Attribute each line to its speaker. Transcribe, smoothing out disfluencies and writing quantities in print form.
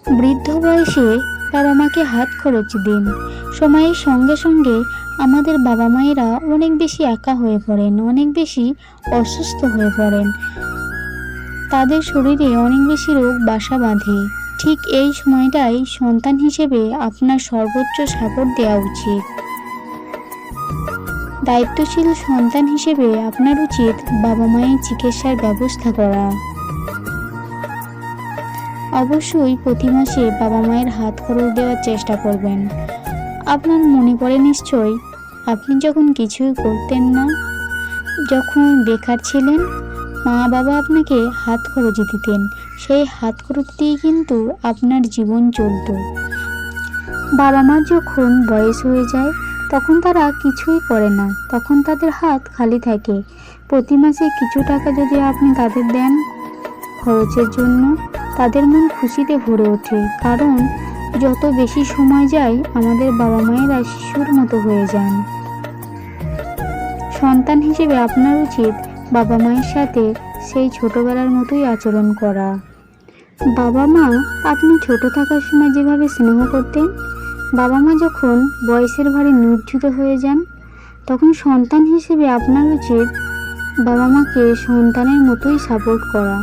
Speaker 1: বৃদ্ধ বয়সে বাবা মাকে হাত খরচ দিন। সময়ের সঙ্গে সঙ্গে আমাদের বাবা মায়েরা অনেক বেশি একা হয়ে পড়েন, অনেক বেশি অসুস্থ হয়ে পড়েন, তাদের শরীরে অনেক বেশি রোগ বাসা বাঁধে। ঠিক এই সময়টাই সন্তান হিসেবে আপনার সর্বোচ্চ সাপোর্ট দেওয়া উচিত। দায়িত্বশীল সন্তান হিসেবে আপনার উচিত বাবা মায়ের চিকিৎসার ব্যবস্থা করা। অবশ্যই প্রতি মাসে বাবা মায়ের হাত খরচ দেওয়ার চেষ্টা করবেন। আপনার মনে পড়ে নিশ্চয়ই, আপনি যখন কিছুই করতেন না, যখন বেকার ছিলেন, মা বাবা আপনাকে হাত খরচ দিতেন। সেই হাত খরচ দিয়ে কিন্তু আপনার জীবন চলত। বাবা মা যখন বয়স হয়ে যায় তখন তারা কিছুই করে না, তখন তাদের হাত খালি থাকে। প্রতি মাসে কিছু টাকা যদি আপনি তাদের দেন খরচের জন্য, তাদের মন খুশিতে ভরে ওঠে। কারণ যত বেশি সময় যায় আমাদের বাবা মায়েরা শিশুর মতো হয়ে যান। সন্তান হিসেবে আপনার উচিত বাবা মায়ের সাথে সেই ছোটবেলার মতোই আচরণ করা। বাবা মা আপনি ছোট থাকার সময় যেভাবে স্নেহ করতেন, বাবা মা যখন বয়সের ভারে নির্যুত হয়ে যান, তখন সন্তান হিসেবে আপনার উচিত বাবা মাকে সন্তানের মতোই সাপোর্ট করা।